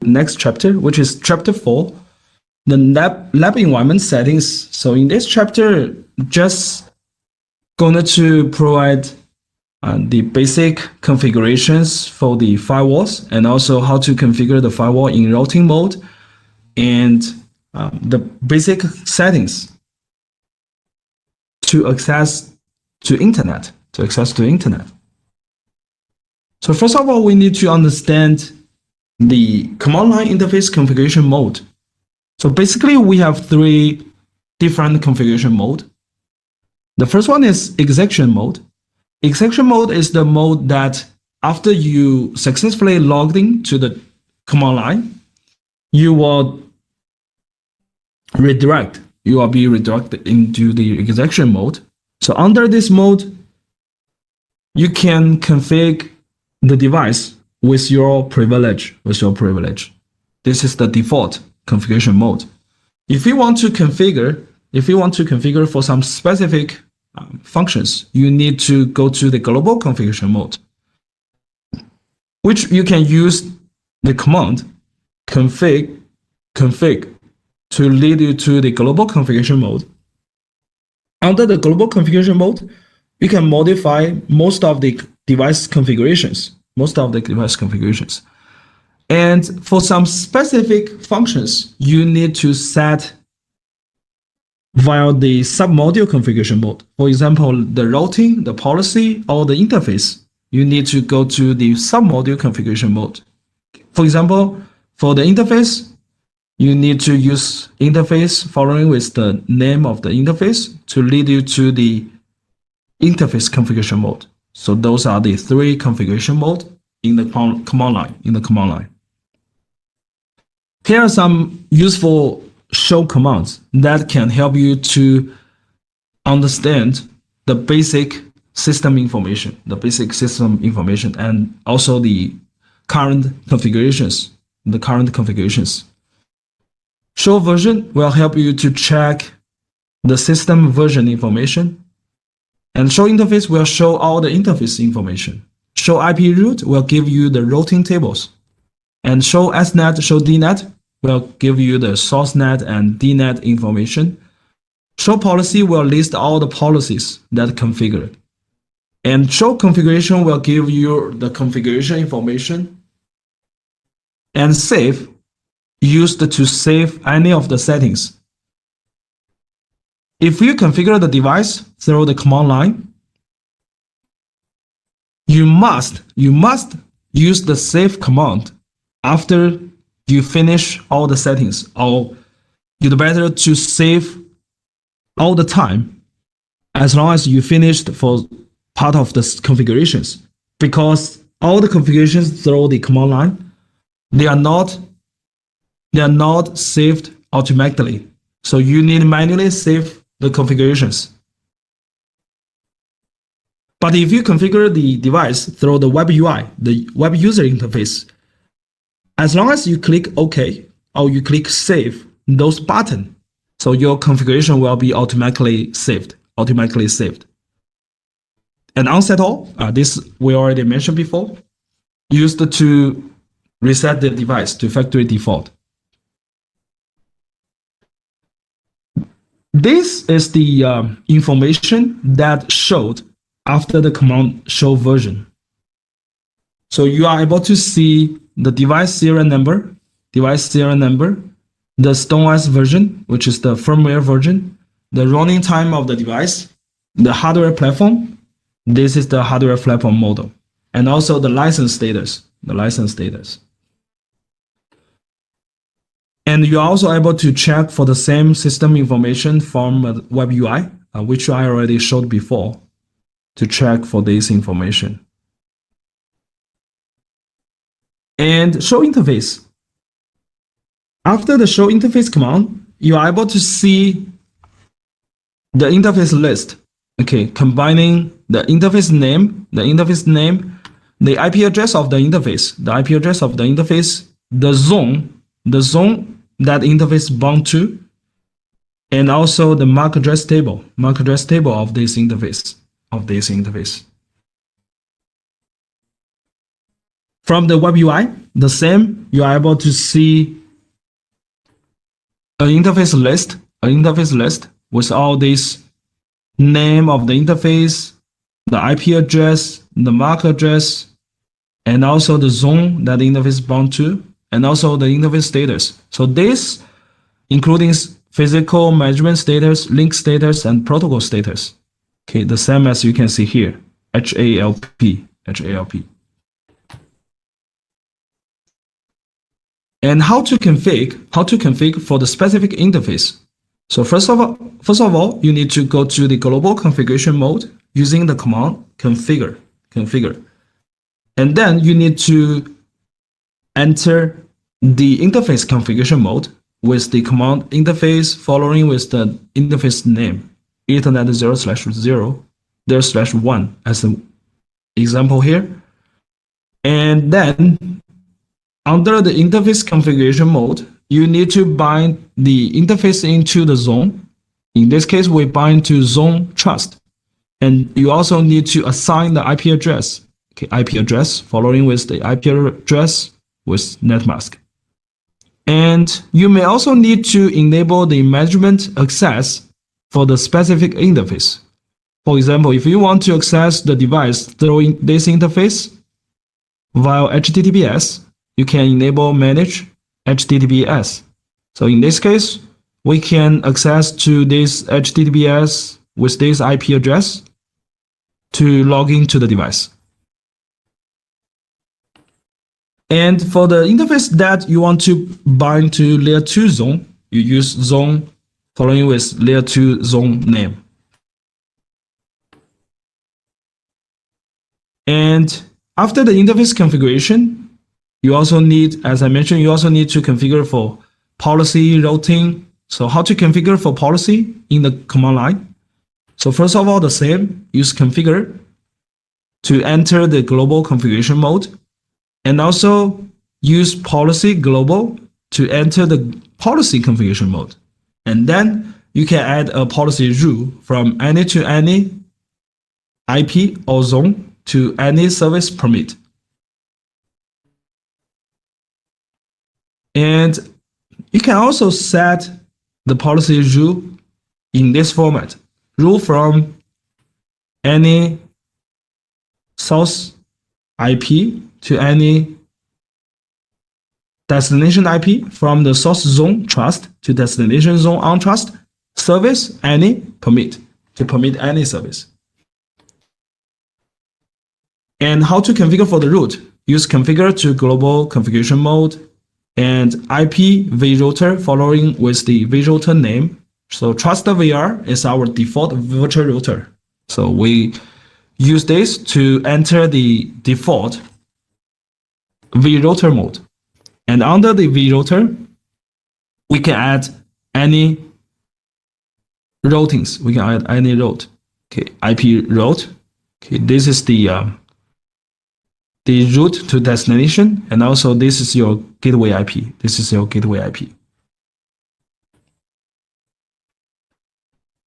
next chapter, which is chapter 4, the lab environment settings. So in this chapter, just going to provide the basic configurations for the firewalls, and also how to configure the firewall in routing mode, and the basic settings to access to internet. So first of all, we need to understand the command line interface configuration mode. So basically, we have 3 different configuration mode. The first one is execution mode. Execution mode is the mode that after you successfully logged into the command line, you will be redirected into the execution mode. So under this mode, you can configure the device with your privilege. This is the default configuration mode. If you want to configure for some specific functions, you need to go to the global configuration mode, which you can use the command config to lead you to the global configuration mode. Under the global configuration mode, you can modify most of the device configurations. And for some specific functions, you need to set via the submodule configuration mode. For example, the routing, the policy, or the interface, you need to go to the submodule configuration mode. For example, for the interface, you need to use interface following with the name of the interface to lead you to the interface configuration mode. So those are the 3 configuration modes in the command line. Here are some useful show commands that can help you to understand the basic system information, and also the current configurations. Show version will help you to check the system version information, and show interface will show all the interface information. Show IP route will give you the routing tables, and show SNet, show DNet will give you the source net and DNet information. Show policy will list all the policies that configured. And show configuration will give you the configuration information. And save, used to save any of the settings. If you configure the device through the command line, you must use the save command after you finish all the settings, or you'd better to save all the time as long as you finished for part of the configurations, because all the configurations through the command line, they are not saved automatically. So you need to manually save the configurations. But if you configure the device through the web UI, the web user interface, as long as you click OK or you click Save, those buttons, so your configuration will be automatically saved. And onset all, this we already mentioned before, used to reset the device to factory default. This is the information that showed after the command show version. So you are able to see the device serial number, the StoneOS version, which is the firmware version, the running time of the device, the hardware platform. This is the hardware platform model, and also the license status. And you are also able to check for the same system information from web UI, which I already showed before, to check for this information. And show interface. After the show interface command, you are able to see the interface list. Okay, combining the interface name, the IP address of the interface, the zone that interface bound to, and also the MAC address table of this interface. From the web UI, the same, you are able to see an interface list with all these name of the interface, the IP address, the MAC address, and also the zone that the interface is bound to, and also the interface status. So this including physical management status, link status, and protocol status. Okay, the same as you can see here, HALP. And how to config for the specific interface. So first of all, you need to go to the global configuration mode using the command configure. And then you need to enter the interface configuration mode with the command interface following with the interface name, Ethernet 0/0, 0/1 as an example here. And then under the interface configuration mode, you need to bind the interface into the zone. In this case, we bind to zone trust. And you also need to assign the IP address. Okay, IP address following with the IP address with netmask. And you may also need to enable the management access for the specific interface. For example, if you want to access the device through this interface via HTTPS, you can enable manage HTTPS. So in this case, we can access to this HTTPS with this IP address to log into the device. And for the interface that you want to bind to layer 2 zone, you use zone following with layer 2 zone name. And after the interface configuration, you also need, as I mentioned, you also need to configure for policy routing. So how to configure for policy in the command line? So first of all, the same, use configure to enter the global configuration mode. And also use policy global to enter the policy configuration mode. And then you can add a policy rule from any to any IP or zone to any service permit. And you can also set the policy rule in this format. Rule from any source IP to any destination IP, from the source zone trust to destination zone on trust, service any permit, to permit any service. And how to configure for the root? Use configure to global configuration mode and IP vrouter following with the vrouter name. So trust VR is our default virtual router. So we use this to enter the default vrouter mode. And under the vrouter, we can add any routings. We can add any route. Okay, IP route. Okay, this is the route to destination, and also this is your gateway IP. This is your gateway IP.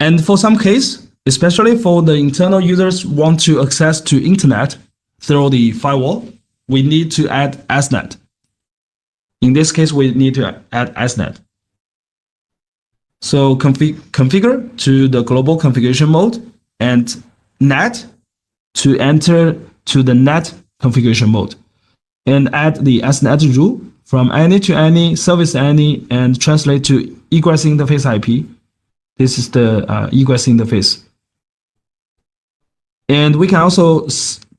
And for some case, especially for the internal users want to access to internet through the firewall, we need to add SNET. In this case, we need to add SNET. So configure to the global configuration mode and NET to enter to the NET configuration mode, and add the SNET rule from any to any, service any, and translate to egress interface IP. This is the egress interface. And we can also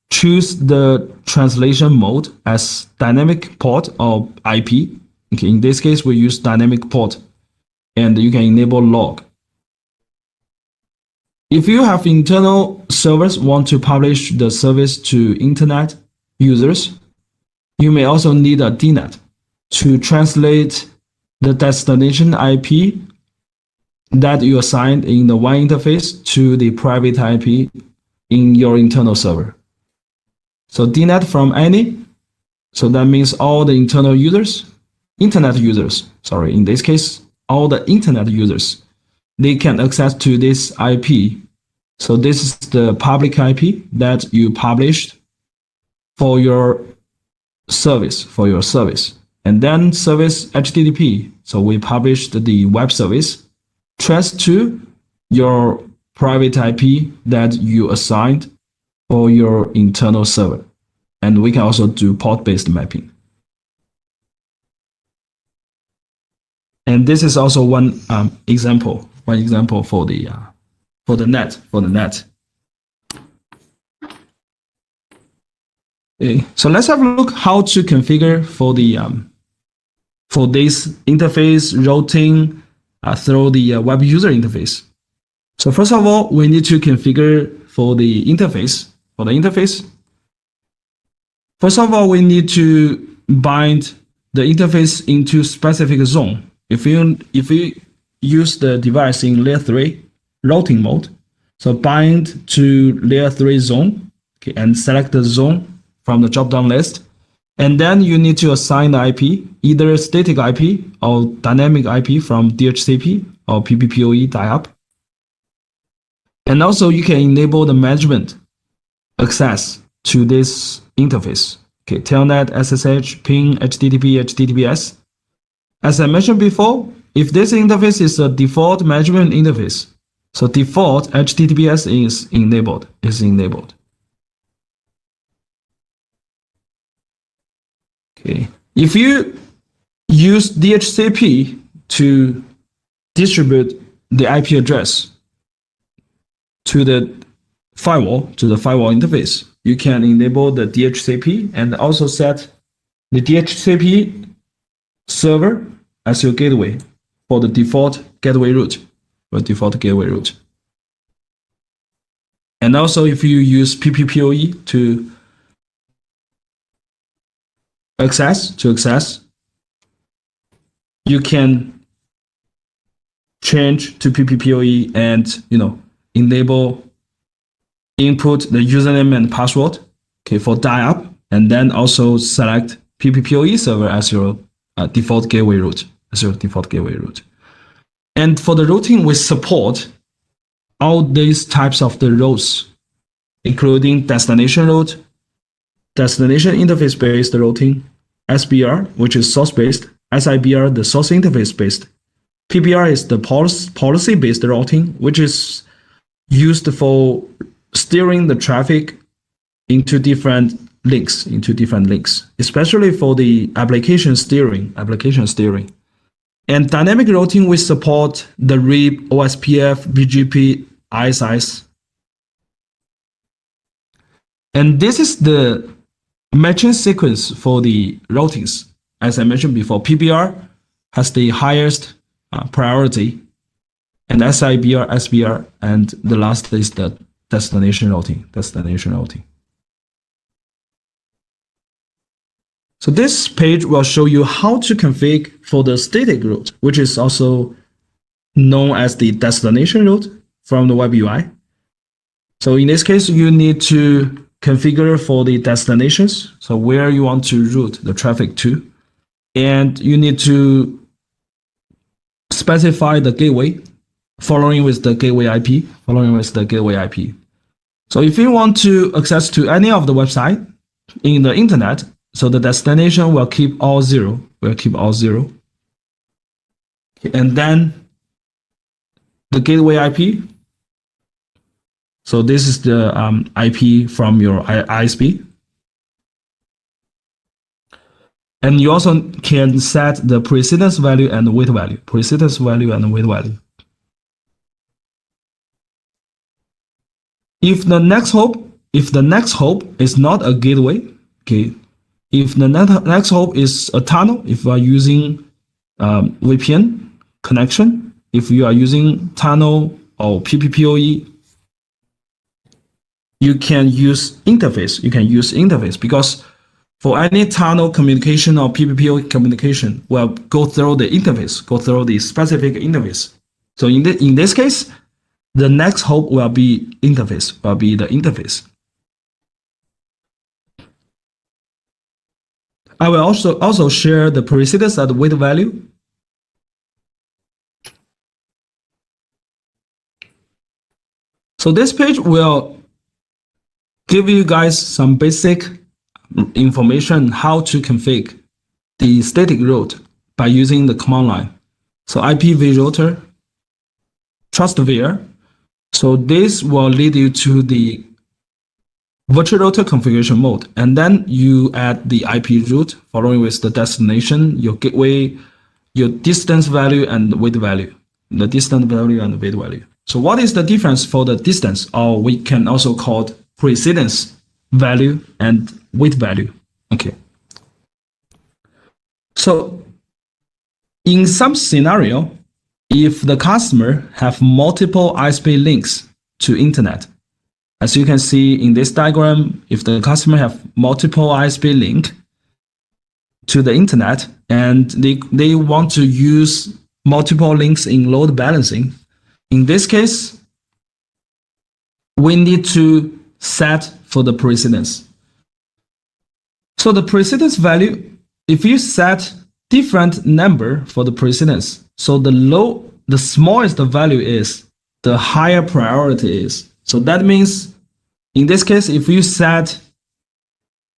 choose the translation mode as dynamic port or IP. Okay, in this case, we use dynamic port, and you can enable log. If you have internal servers want to publish the service to internet users, you may also need a DNet to translate the destination IP that you assigned in the one interface to the private IP in your internal server. So DNet from any, so that means all the internal users, internet users, sorry, in this case, all the internet users, they can access to this IP. So this is the public IP that you published for your service for your service. And then service HTTP. So we published the web service traced to your private IP that you assigned for your internal server. And we can also do port-based mapping. And this is also one example for the net. Okay, so let's have a look how to configure for this interface routing through the web user interface. So first of all, we need to configure for the interface. First of all, we need to bind the interface into specific zone. If you use the device in layer 3 routing mode, so bind to layer 3 zone, okay, and select the zone from the drop-down list. And then you need to assign the IP, either static IP or dynamic IP from DHCP or PPPoE die-up. And also you can enable the management access to this interface. Okay, Telnet, SSH, ping, HTTP, HTTPS. As I mentioned before, if this interface is a default management interface, so default HTTPS is enabled. Okay, if you use DHCP to distribute the IP address to the firewall interface, you can enable the DHCP and also set the DHCP server as your gateway for the default gateway route. And also if you use PPPoE to access, you can change to PPPoE and enable input the username and password, okay, for die-up, and then also select PPPoE server as your default gateway route. And for the routing, we support all these types of the routes, including destination route, destination interface-based routing, SBR, which is source-based, SIBR, the source interface-based. PBR is the policy-based routing, which is used for steering the traffic into different links, especially for the application steering. And dynamic routing, we support the RIP, OSPF, BGP, ISIS. And this is the matching sequence for the routings. As I mentioned before, PBR has the highest priority, and SIBR, SBR, and the last is the destination routing. So this page will show you how to configure for the static route, which is also known as the destination route from the web UI. So in this case, you need to configure for the destinations, so where you want to route the traffic to, and you need to specify the gateway following with the gateway IP. So if you want to access to any of the website in the internet, so the destination will keep all zero. And then the gateway IP. So this is the IP from your ISP. And you also can set the precedence value and wait value. If the next hop is not a gateway, okay. If the next hop is a tunnel, if you are using VPN connection, if you are using tunnel or PPPoE, you can use interface. Because for any tunnel communication or PPPoE communication, will go through the specific interface. So in this case, the next hop will be the interface. I will also share the precedence and wait value. So this page will give you guys some basic information how to configure the static route by using the command line. So ipvrouter trustvir. So this will lead you to the virtual router configuration mode, and then you add the IP route following with the destination, your gateway, your distance value and weight value, the distance value and weight value. So what is the difference for the distance, or we can also call it precedence value and weight value? Okay. So in some scenario, if the customer have multiple ISP links to internet, as you can see in this diagram, if the customer have multiple ISP link to the internet and they want to use multiple links in load balancing, in this case, we need to set for the precedence. So the precedence value, if you set different number for the precedence, so the smallest the value is, the higher priority is. So that means, in this case, if you set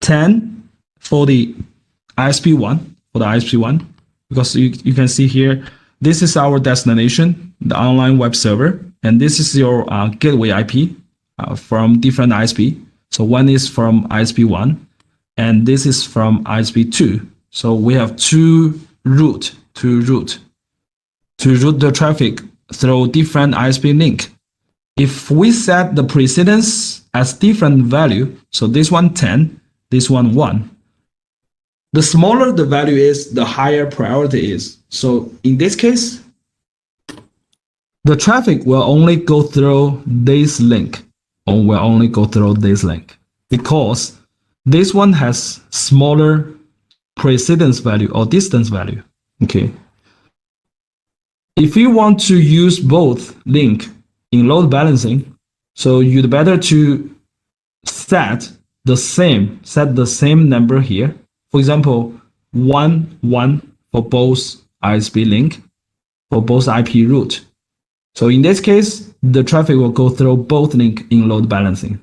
10 for the ISP1, because you can see here, this is our destination, the online web server, and this is your gateway IP from different ISP. So one is from ISP1, and this is from ISP2. So we have two route to route the traffic through different ISP link. If we set the precedence as different value, so this one 10, this one 1, the smaller the value is, the higher priority is. So in this case, the traffic will only go through this link, because this one has smaller precedence value or distance value. Okay. If you want to use both link in load balancing, so you'd better to set the same number here. For example, 1 for both ISP link, for both IP route. So in this case, the traffic will go through both link in load balancing.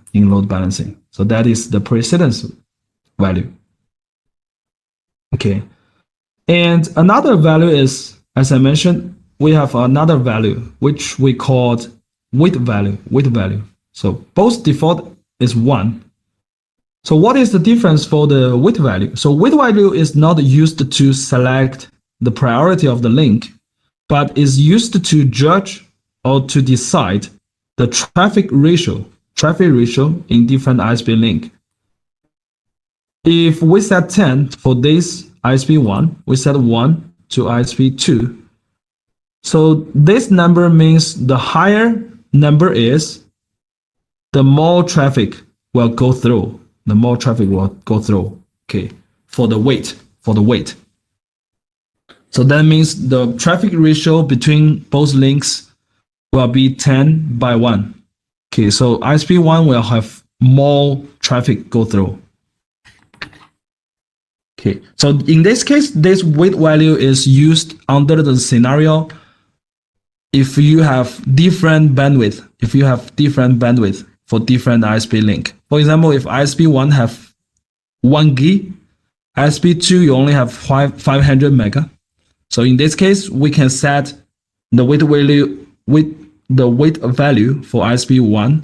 So that is the precedence value. Okay. And another value is, as I mentioned, we have another value which we called weight value. So both default is 1. So what is the difference for the weight value? So weight value is not used to select the priority of the link, but is used to judge or to decide the traffic ratio in different ISP link. If we set 10 for this ISP1, we set 1 to ISP2. So this number means the higher number is, the more traffic will go through. Okay, for the weight. So that means the traffic ratio between both links will be 10 by 1. Okay, so ISP1 will have more traffic go through. Okay, so in this case, this weight value is used under the scenario if you have different bandwidth for different ISP link. For example, if ISP1 have 1 gig, ISP2 you only have 500 mega. So in this case, we can set the weight value for ISP1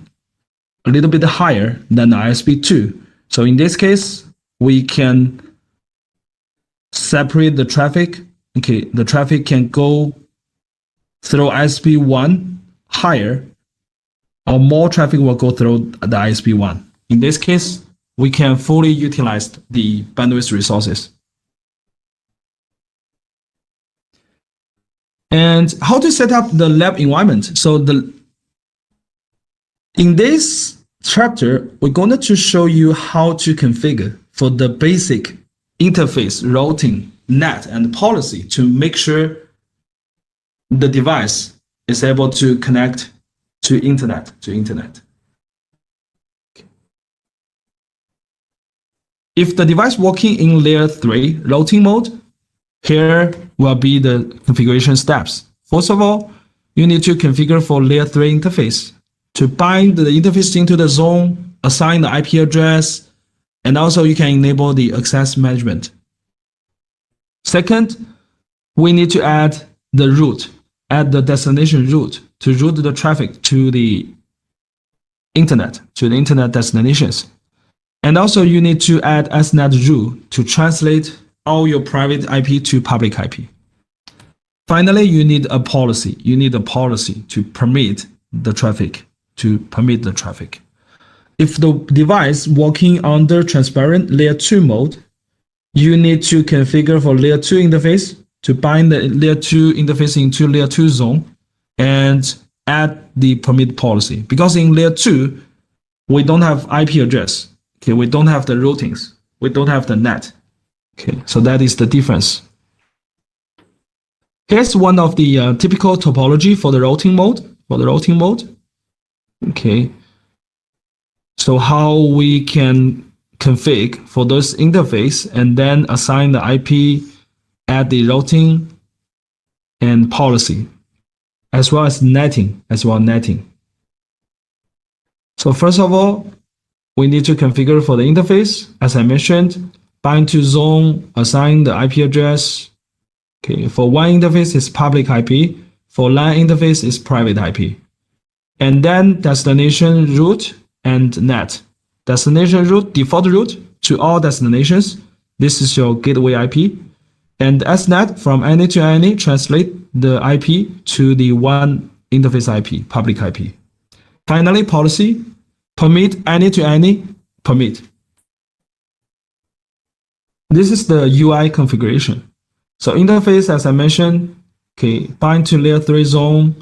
a little bit higher than ISP2. So in this case, we can separate the traffic. Okay, the traffic can go through ISP1 higher, or more traffic will go through the ISP1. In this case, we can fully utilize the bandwidth resources. And how to set up the lab environment. So in this chapter, we're going to show you how to configure for the basic interface, routing, NAT, and policy to make sure the device is able to connect to internet. If the device working in layer 3 routing mode, here will be the configuration steps. First of all, you need to configure for layer 3 interface. To bind the interface into the zone, assign the IP address, And also you can enable the access management. Second, we need to add the route, add the destination route to route the traffic to the internet destinations. And also you need to add SNAT rule to translate all your private IP to public IP. Finally, you need a policy. You need a policy to permit the traffic. If the device working under transparent layer 2 mode, you need to configure for layer 2 interface to bind the layer 2 interface into layer 2 zone and add the permit policy. Because in layer 2, we don't have IP address. Okay, we don't have the routings. We don't have the net. Okay, so that is the difference. Here's one of the typical topology for the routing mode. Okay, so how we can config for this interface and then assign the IP, add the routing and policy, as well as netting. So first of all, we need to configure for the interface. As I mentioned, bind to zone, assign the IP address. Okay, for one interface is public IP, for LAN interface is private IP. And then destination route and net. Destination route, default route to all destinations. This is your gateway IP. And SNAT from any to any translate the IP to the one interface IP, public IP. Finally, policy, permit any to any, permit. This is the UI configuration. So interface, as I mentioned, okay, bind to layer 3 zone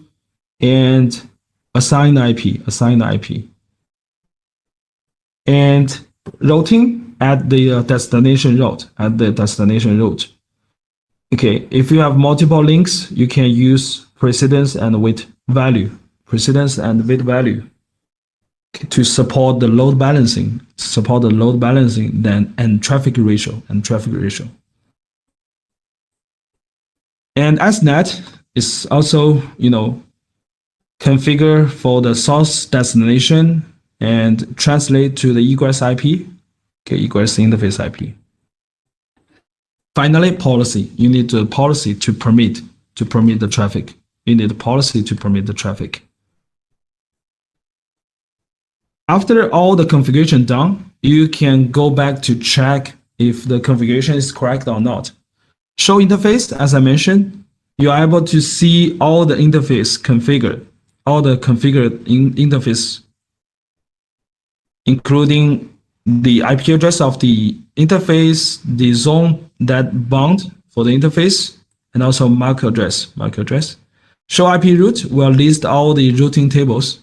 and assign the IP. And routing at the destination route, Okay, if you have multiple links, you can use precedence and weight value. To support the load balancing, and traffic ratio. And SNAT is also, configure for the source destination and translate to the egress IP, okay, egress interface IP. Finally, policy. You need the policy to permit the traffic. After all the configuration done, you can go back to check if the configuration is correct or not. Show interface, as I mentioned, you are able to see all the interface configured, interface, including the IP address of the interface, the zone that bound for the interface, and also MAC address. Show IP route will list all the routing tables.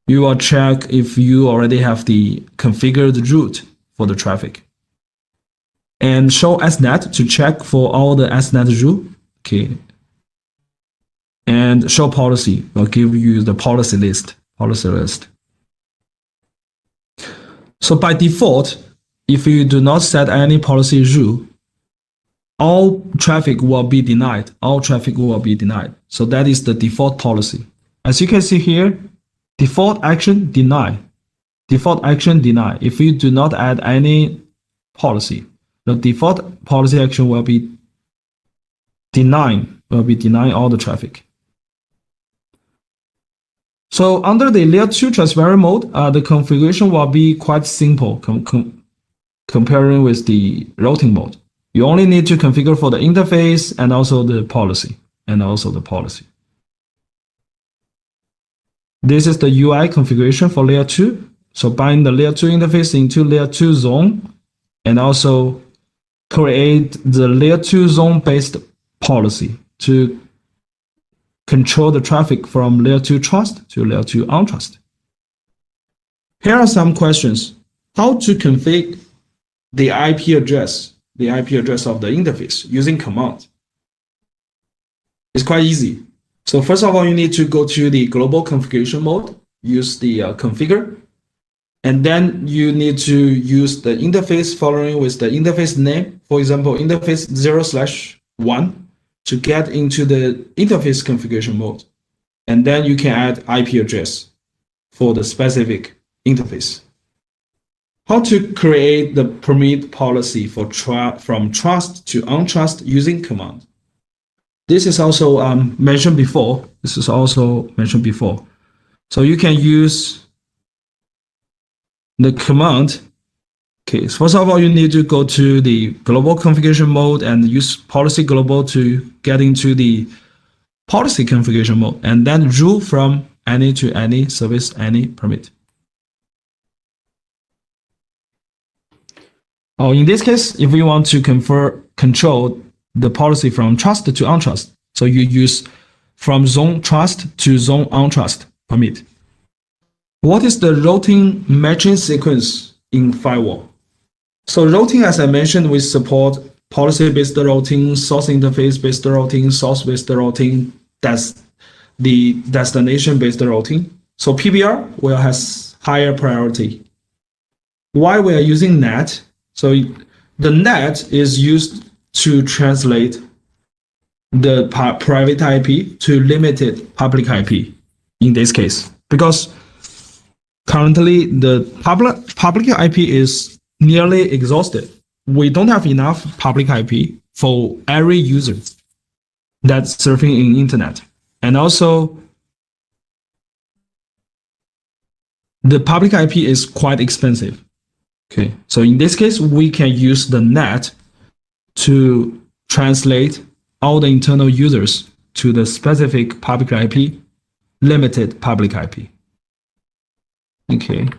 You will check if you already have the configured route for the traffic. And show SNAT to check for all the SNAT rule. Okay. And show policy will give you the policy list. So by default, if you do not set any policy rule, all traffic will be denied. So that is the default policy. As you can see here, default action deny. If you do not add any policy, the default policy action will be denying all the traffic. So under the layer 2 transparent mode, the configuration will be quite simple comparing with the routing mode. You only need to configure for the interface and also the policy. This is the UI configuration for layer 2. So bind the layer 2 interface into layer 2 zone and also create the layer 2 zone based policy to control the traffic from layer 2 trust to layer 2 untrust. Here are some questions. How to configure the IP address of the interface using command? It's quite easy. So first of all, you need to go to the global configuration mode, use the configure, and then you need to use the interface following with the interface name, for example, interface 0/1 to get into the interface configuration mode. And then you can add IP address for the specific interface. how to create the permit policy for from trust to untrust using command. This is also mentioned before. So you can use the command. Okay, so first of all, you need to go to the global configuration mode and use policy global to get into the policy configuration mode, and then rule from any to any service, any permit. Oh, in this case, if we want to control the policy from trust to untrust, so you use from zone trust to zone untrust permit. What is the routing matching sequence in firewall? So routing, as I mentioned, we support policy-based routing, source interface-based routing, source-based routing. That's the destination-based routing. So PBR will has higher priority. Why we are using NAT? So the NAT is used to translate the private IP to limited public IP in this case, because currently the public IP is nearly exhausted. We don't have enough public IP for every user that's surfing in internet. And also the public IP is quite expensive. Okay, so in this case, we can use the NAT to translate all the internal users to the specific public IP, limited public IP. Okay.